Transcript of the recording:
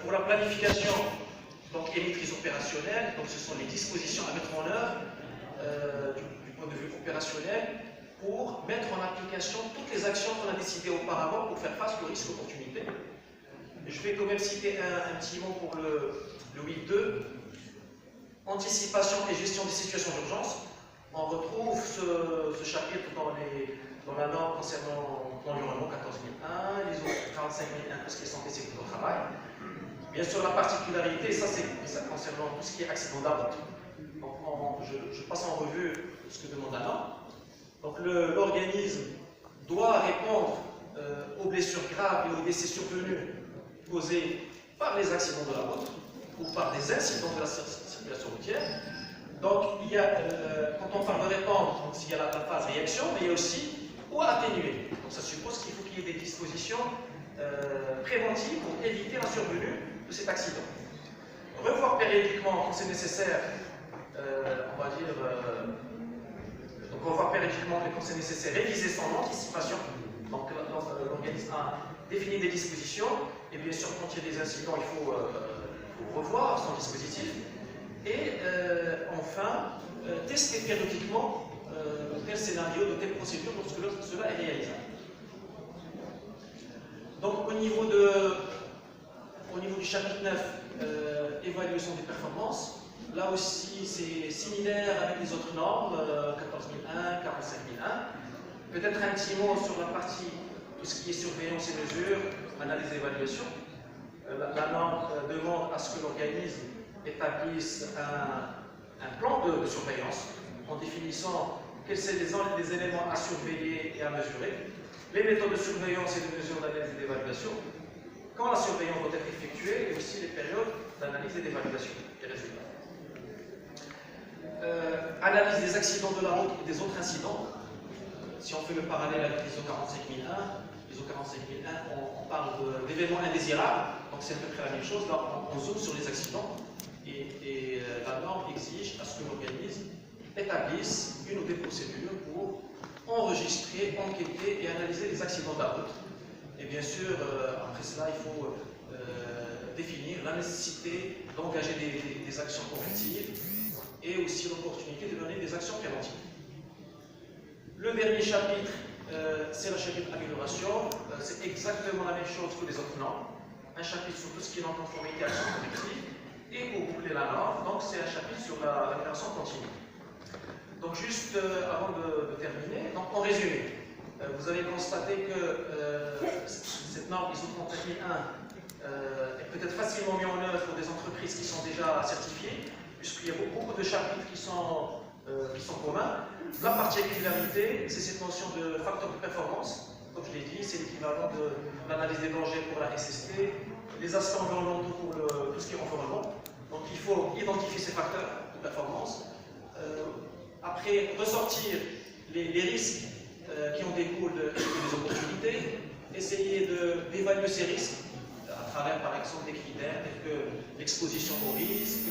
pour la planification et maîtrise opérationnelle, donc ce sont les dispositions à mettre en œuvre du point de vue opérationnel pour mettre en application toutes les actions qu'on a décidées auparavant pour faire face aux risques opportunités. Je vais quand même citer un petit mot pour le 8.2, anticipation et gestion des situations d'urgence. On retrouve ce chapitre dans la norme concernant l'environnement 14.001, les autres 45.001, tout ce qui est santé, sécurité au travail. Bien sûr, la particularité, ça concernant tout ce qui est accident de la route. Donc, je passe en revue ce que demande la norme. Donc, l'organisme doit répondre aux blessures graves et aux décès survenus causés par les accidents de la route ou par des incidents de la circulation routière. Donc, quand on parle de répondre, il y a la phase réaction, mais il y a aussi ou atténuer. Donc, ça suppose qu'il faut qu'il y ait des dispositions préventives pour éviter la survenue de cet accident. Revoir périodiquement, quand c'est nécessaire, on va dire, donc revoir périodiquement quand c'est nécessaire, réviser son anticipation. Donc, l'organisme a défini des dispositions, et bien sûr, quand il y a des incidents, il faut revoir son dispositif. Et enfin, tester périodiquement de tel scénario, de telle procédure, lorsque cela est réalisable. Donc, au niveau du chapitre 9, évaluation des performances, là aussi c'est similaire avec les autres normes, 14.001, 45.001. Peut-être un petit mot sur la partie, tout ce qui est surveillance et mesures, analyse et évaluation. La norme demande à ce que l'organisme établisse un plan de surveillance en définissant quels sont les éléments à surveiller et à mesurer, les méthodes de surveillance et de mesure d'analyse et d'évaluation, quand la surveillance doit être effectuée et aussi les périodes d'analyse et d'évaluation des résultats. Analyse des accidents de la route et des autres incidents. Si on fait le parallèle avec l'ISO 45001, l'ISO 45001, on parle d'événements indésirables, donc c'est à peu près la même chose. Là, on zoome sur les accidents et la norme exige à ce que l'organisme établisse une ou des procédures pour enregistrer, enquêter et analyser les accidents de la route. Et bien sûr, après cela, il faut définir la nécessité d'engager des actions correctives et aussi l'opportunité de mener des actions préventives. Le dernier chapitre, c'est le chapitre amélioration. C'est exactement la même chose que les autres normes. Un chapitre sur tout ce qui est non-conformité à l'action corrective. Et pour boucler la norme, donc c'est un chapitre sur l'amélioration continue. Donc juste avant de terminer, donc en résumé, vous avez constaté que cette norme ISO 35001 est peut-être facilement mise en œuvre pour des entreprises qui sont déjà certifiées, puisqu'il y a beaucoup de chapitres qui sont communs. La particularité, c'est cette notion de facteur de performance. Comme je l'ai dit, c'est l'équivalent de l'analyse des dangers pour la SST, les aspects environnementaux pour tout ce qui est environnement. Donc il faut identifier ces facteurs de performance. Après, ressortir les risques qui en découlent et les opportunités, essayer d'évaluer ces risques à travers, par exemple, des critères tels que l'exposition aux risques,